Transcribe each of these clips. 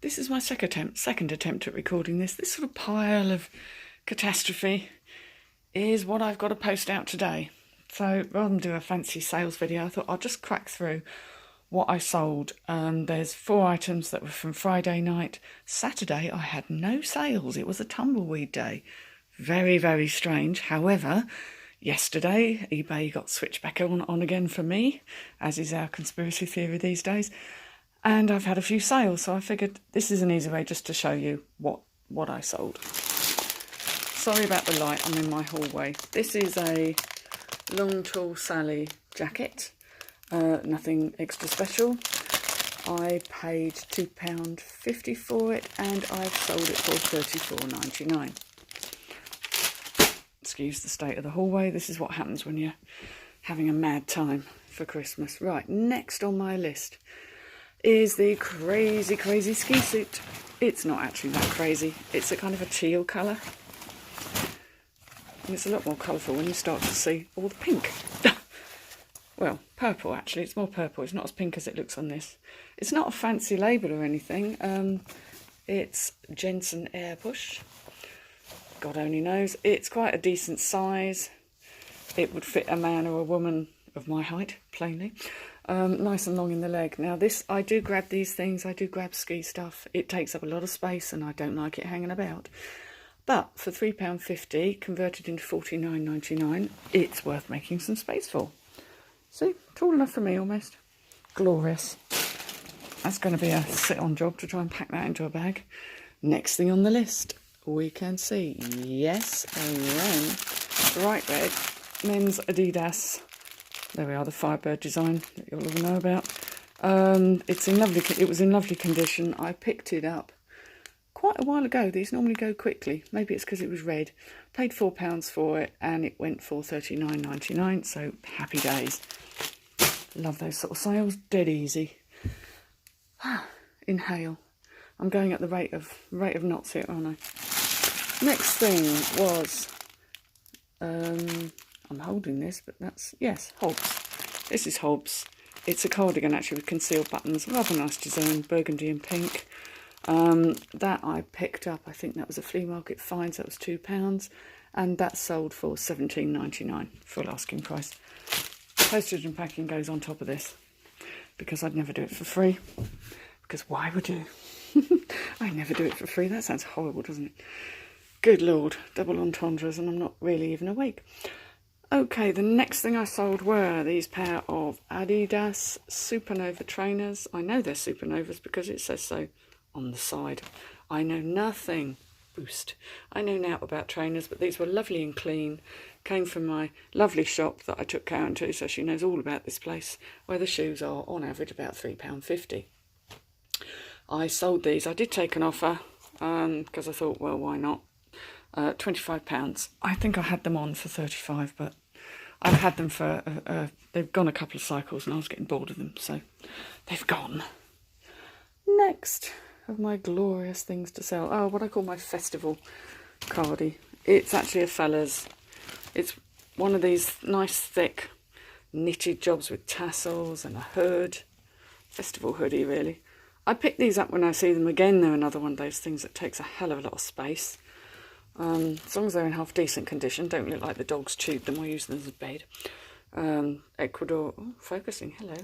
This is my second attempt at recording this. This sort of pile of catastrophe is what I've got to post out today. So rather than do a fancy sales video, I thought I'll just crack through what I sold. There's 4 items that were from Friday night. Saturday I had no sales. It was a tumbleweed day. Very, very strange. However, yesterday eBay got switched back on again for me, as is our conspiracy theory these days. And I've had a few sales, so I figured this is an easy way just to show you what I sold. Sorry about the light, I'm in my hallway. This is a Long Tall Sally jacket, nothing extra special. I paid £2.50 for it and I've sold it for $34.99. Excuse the state of the hallway, this is what happens when you're having a mad time for Christmas. Right, next on my list is the crazy, crazy ski suit. It's not actually that crazy. It's a kind of a teal colour. And it's a lot more colourful when you start to see all the pink. Well, purple actually. It's more purple. It's not as pink as it looks on this. It's not a fancy label or anything. It's Jensen Air Push. God only knows. It's quite a decent size. It would fit a man or a woman of my height, plainly. Nice and long in the leg. Now this, I do grab these things, I do grab ski stuff. It takes up a lot of space and I don't like it hanging about. But for £3.50, converted into $49.99, it's worth making some space for. See, tall enough for me almost. Glorious. That's going to be a sit-on job to try and pack that into a bag. Next thing on the list, we can see, yes, again, bright red, men's Adidas. There we are, the Firebird design that you'll all know about. It was in lovely condition. I picked it up quite a while ago. These normally go quickly. Maybe it's because it was red. Paid £4 for it and it went for $39.99. So happy days. Love those sort of sales. Dead easy. Inhale. I'm going at the rate of knots here, aren't I? Next thing was I'm holding this, but that's, yes, Hobbs. This is Hobbs. It's a cardigan actually with concealed buttons. Rather nice design, burgundy and pink. That I picked up, I think that was a flea market find, so that was £2. And that sold for $17.99, full asking price. Postage and packing goes on top of this, because I'd never do it for free. Because why would you? I never do it for free. That sounds horrible, doesn't it? Good Lord, double entendres, and I'm not really even awake. Okay, the next thing I sold were these pair of Adidas Supernova trainers. I know they're Supernovas because it says so on the side. I know nothing, boost. I know now about trainers, but these were lovely and clean. Came from my lovely shop that I took Karen to, so she knows all about this place, where the shoes are on average about £3.50. I sold these. I did take an offer because I thought, well, why not? £25. I think I had them on for $35, but I've had them for they've gone a couple of cycles and I was getting bored of them, so they've gone. Next of my glorious things to sell, what I call my festival cardie. It's actually a fella's. It's one of these nice thick knitted jobs with tassels and a hood. Festival hoodie, really. I pick these up when I see them again. They're another one of those things that takes a hell of a lot of space. As long as they're in half decent condition, don't look like the dogs chewed them or used them as a bed. Ecuador, focusing, hello.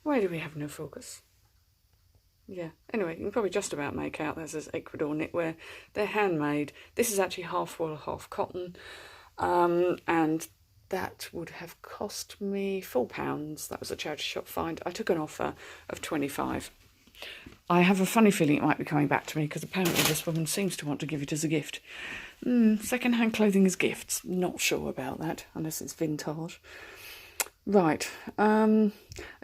Why do we have no focus? Yeah, anyway, you can probably just about make out there's this Ecuador knitwear. They're handmade. This is actually half wool, half cotton. And that would have cost me £4. That was a charity shop find. I took an offer of £25. I have a funny feeling it might be coming back to me because apparently this woman seems to want to give it as a gift. Second-hand clothing as gifts. Not sure about that, unless it's vintage. Right. In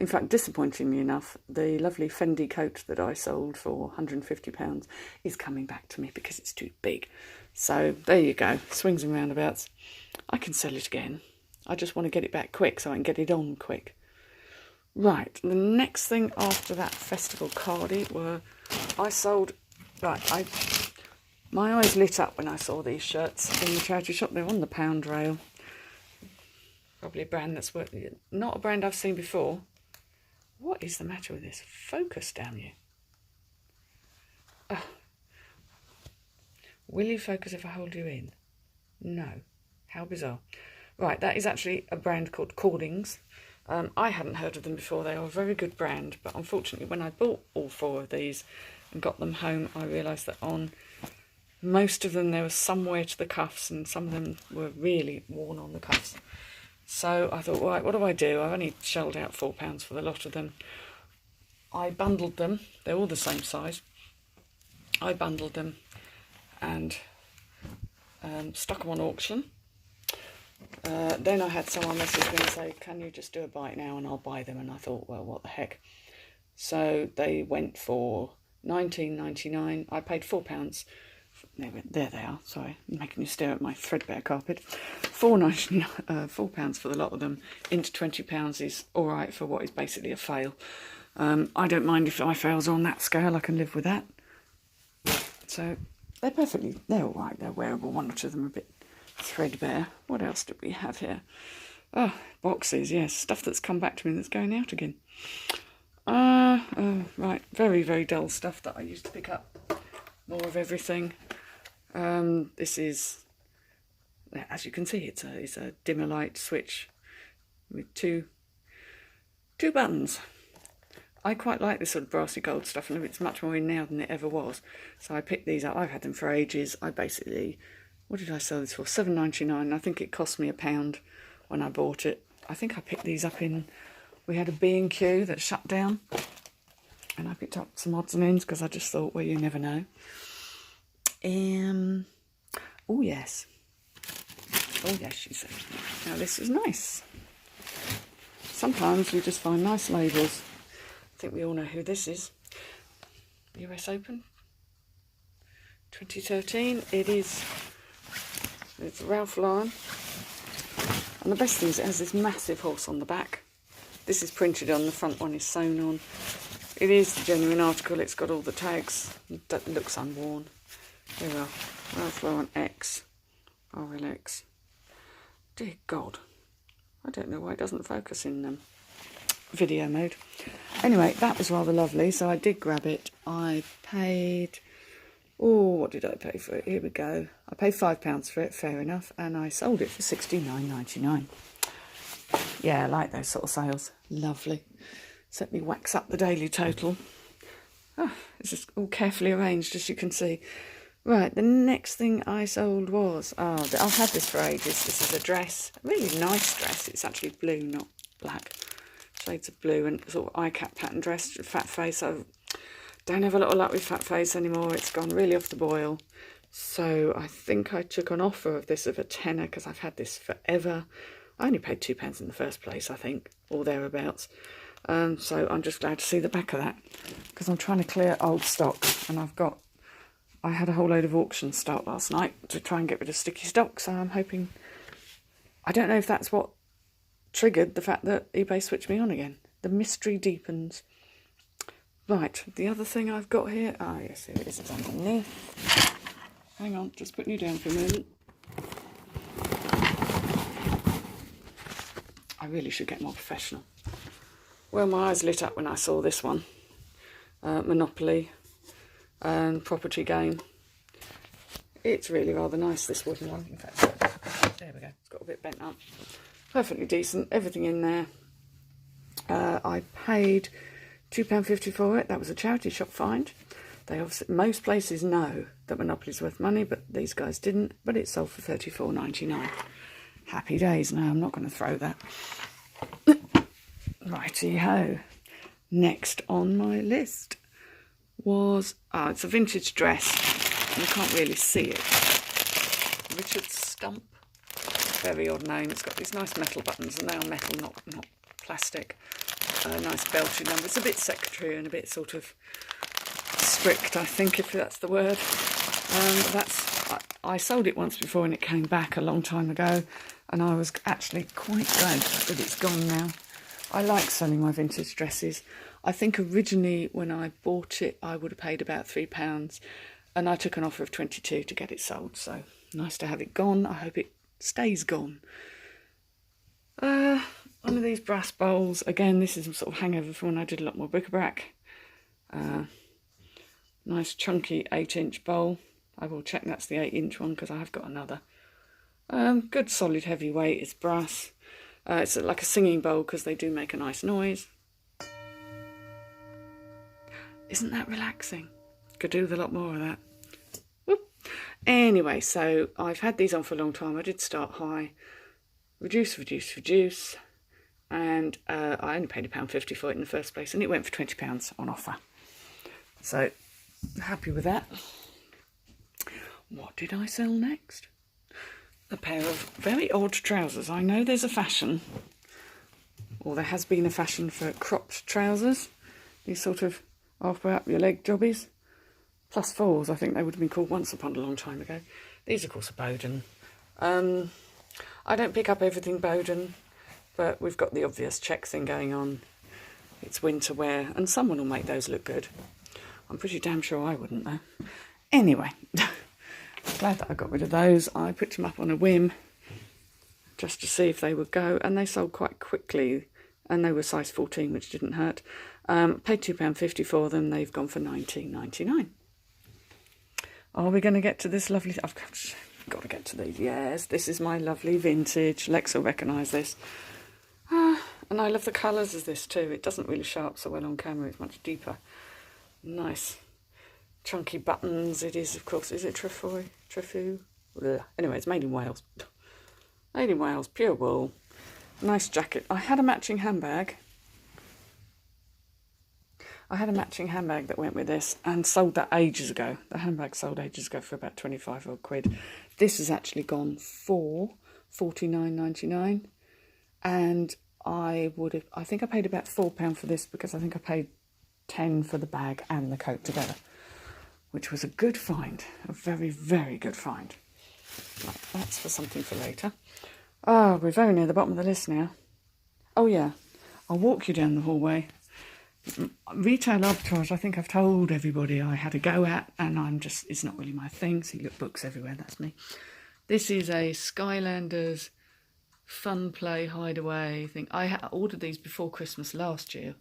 fact, disappointingly enough, the lovely Fendi coat that I sold for £150 is coming back to me because it's too big. So there you go. Swings and roundabouts. I can sell it again. I just want to get it back quick so I can get it on quick. Right, the next thing after that festival cardie were, I sold, my eyes lit up when I saw these shirts in the charity shop. They're on the pound rail. Probably a brand that's worth, not a brand I've seen before. What is the matter with this? Focus, damn you. Will you focus if I hold you in? No. How bizarre. Right, that is actually a brand called Cordings. I hadn't heard of them before. They are a very good brand, but unfortunately when I bought all 4 of these and got them home, I realised that on most of them there was some wear to the cuffs, and some of them were really worn on the cuffs. So I thought, right, what do? I've only shelled out £4 for the lot of them. I bundled them. They're all the same size. I bundled them and stuck them on auction. Then I had someone message me and say, can you just do a buy it now and I'll buy them? And I thought, well, what the heck. So they went for £19.99. I paid £4. There they are. Sorry, I'm making you stare at my threadbare carpet. £4 for the lot of them. Into £20 is all right for what is basically a fail. I don't mind if my fails are on that scale. I can live with that. So they're all right. They're wearable. One or two of them are a bit threadbare. What else do we have here? Oh, boxes, yes. Stuff that's come back to me that's going out again. Right. Very, very dull stuff that I used to pick up. More of everything. This is, as you can see, it's a dimmer light switch with two buttons. I quite like this sort of brassy gold stuff, and it's much more in now than it ever was. So I picked these up. I've had them for ages. I basically, what did I sell this for? £7.99. I think it cost me £1 when I bought it. I think I picked these up we had a B&Q that shut down, and I picked up some odds and ends because I just thought, well, you never know. Oh yes, she said. Now this is nice. Sometimes we just find nice labels. I think we all know who this is. US Open 2013. It's Ralph Lauren. And the best thing is it has this massive horse on the back. This is printed on, the front one is sewn on. It is the genuine article. It's got all the tags. That looks unworn. There we are. Ralph Lauren X. RLX. Dear God. I don't know why it doesn't focus in video mode. Anyway, that was rather lovely, so I did grab it. I paid, what did I pay for it? Here we go. I paid £5 for it, fair enough, and I sold it for £69.99. Yeah, I like those sort of sales. Lovely. Certainly whacks up the daily total. It's just all carefully arranged, as you can see. Right, the next thing I sold was, I've had this for ages. This is a dress, a really nice dress. It's actually blue, not black. Shades of blue, and sort of eye-cap pattern dress, fat face. I don't have a lot of luck with fat face anymore. It's gone really off the boil. So I think I took an offer of this of a tenner because I've had this forever. I only paid £2 in the first place, I think, or thereabouts. So I'm just glad to see the back of that because I'm trying to clear old stock, and I had a whole load of auctions start last night to try and get rid of sticky stock, so I'm hoping, I don't know if that's what triggered the fact that eBay switched me on again. The mystery deepens. Right, the other thing I've got here, yes, here it is, it's underneath. Hang on, just putting you down for a moment. I really should get more professional. Well, my eyes lit up when I saw this one. Monopoly and Property Game. It's really rather nice, this wooden one. In fact, there we go. It's got a bit bent up. Perfectly decent. Everything in there. I paid £2.50 for it. That was a charity shop find. They obviously, most places know that Monopoly's worth money, but these guys didn't. But it sold for £34.99. Happy days. No, I'm not going to throw that. Righty-ho. Next on my list was, it's a vintage dress. You can't really see it. Richard Stump. Very odd name. It's got these nice metal buttons, and they are metal, not plastic. Nice belted number. It's a bit secretary and a bit sort of strict, I think, if that's the word. I sold it once before and it came back a long time ago, and I was actually quite glad that it's gone now. I like selling my vintage dresses. I think originally when I bought it I would have paid about £3, and I took an offer of 22 to get it sold, so nice to have it gone. I hope it stays gone. One of these brass bowls. Again, this is a sort of hangover from when I did a lot more bric-a-brac. Nice chunky 8-inch bowl. I will check that's the 8-inch one because I have got another. Good solid heavy weight. It's brass. It's like a singing bowl because they do make a nice noise. Isn't that relaxing? Could do with a lot more of that. Whoop. Anyway, so I've had these on for a long time. I did start high. Reduce. And I only paid £1.50 for it in the first place. And it went for £20 on offer. So, happy with that. What did I sell next? A pair of very odd trousers. I know there's a fashion, or there has been a fashion for cropped trousers. These sort of halfway up your leg jobbies. +4s, I think they would have been called once upon a long time ago. These, of course, are Boden. I don't pick up everything Boden, but we've got the obvious check thing going on. It's winter wear, and someone will make those look good. I'm pretty damn sure I wouldn't, though. Anyway, glad that I got rid of those. I picked them up on a whim just to see if they would go, and they sold quite quickly, and they were size 14, which didn't hurt. Paid £2.50 for them. They've gone for £19.99. Are we going to get to this lovely... I've got to get to these. Yes, this is my lovely vintage. Lex will recognise this. And I love the colours of this too. It doesn't really show up so well on camera. It's much deeper. Nice chunky buttons. It is, of course, is it trefoil? Trefoil? Anyway, it's made in Wales. Made in Wales, pure wool. Nice jacket. I had a matching handbag. That went with this and sold that ages ago. The handbag sold ages ago for about 25 odd quid. This has actually gone for £49.99, and I think I paid about £4 for this because I think I paid £10 for the bag and the coat together, which was a good find, a very, very good find. Right, that's for something for later. Oh, we're very near the bottom of the list now. Oh yeah, I'll walk you down the hallway. Retail arbitrage, I think I've told everybody I had a go at, and it's not really my thing. See, look, books everywhere, that's me. This is a Skylanders Fun Play Hideaway thing. I ordered these before Christmas last year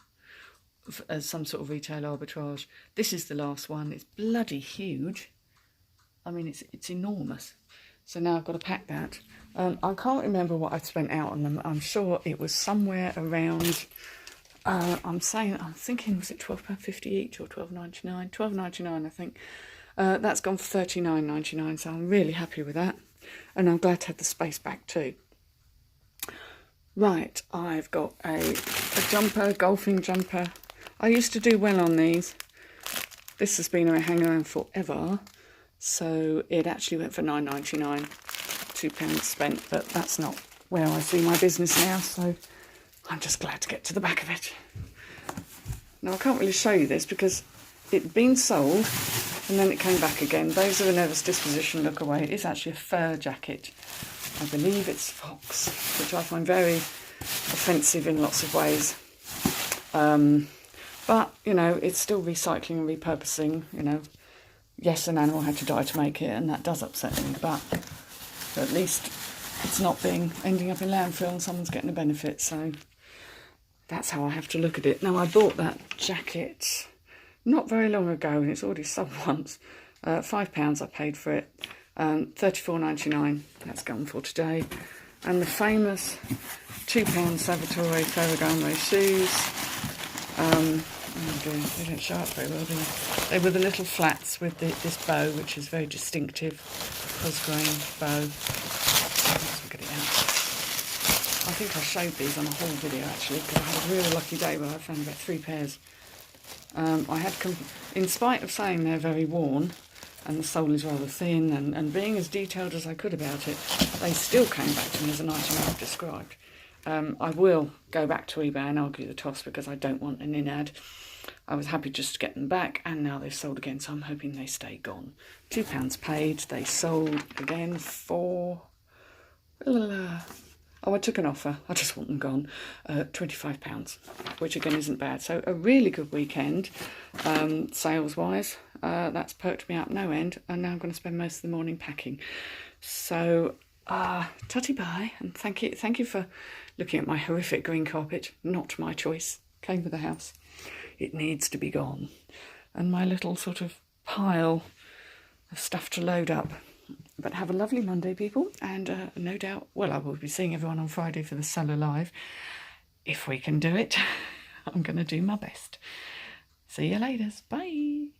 as some sort of retail arbitrage. This is the last one. It's bloody huge. I mean, it's enormous. So now I've got to pack that. I can't remember what I spent out on them. I'm sure it was somewhere around... I'm thinking, was it £12.50 each or £12.99? £12.99, I think. That's gone for £39.99, so I'm really happy with that. And I'm glad to have the space back too. Right, I've got a jumper, golfing jumper. I used to do well on these. This has been hanging around forever. So it actually went for £9.99, £2 spent, but that's not where I see my business now, so... I'm just glad to get to the back of it. Now, I can't really show you this because it'd been sold and then it came back again. Those of a nervous disposition look away. It's actually a fur jacket. I believe it's fox, which I find very offensive in lots of ways. But, you know, it's still recycling and repurposing, you know. Yes, an animal had to die to make it, and that does upset me, but at least it's not ending up in landfill and someone's getting a benefit, so... That's how I have to look at it. Now, I bought that jacket not very long ago, and it's already sold once. £5 I paid for it. £34.99, that's gone for today. And the famous £2 Salvatore Ferragamo shoes. Oh dear, they don't show up very well, do they? They were the little flats with this bow, which is very distinctive. Cosgrain bow. Let's look at it out. I think I showed these on a haul video actually, because I had a really lucky day where I found about 3 pairs. In spite of saying they're very worn and the sole is rather thin and being as detailed as I could about it, they still came back to me as an item I've described. I will go back to eBay and argue the toss because I don't want an in-ad. I was happy just to get them back, and now they've sold again, so I'm hoping they stay gone. £2 paid. They sold again for... Oh, I took an offer. I just want them gone. £25, which again isn't bad. So a really good weekend, sales-wise. That's perked me up no end, and now I'm going to spend most of the morning packing. So, tutty bye, and thank you for looking at my horrific green carpet. Not my choice. Came with the house. It needs to be gone. And my little sort of pile of stuff to load up. But have a lovely Monday, people, and no doubt, well, I will be seeing everyone on Friday for the Seller Live. If we can do it, I'm going to do my best. See you later. Bye.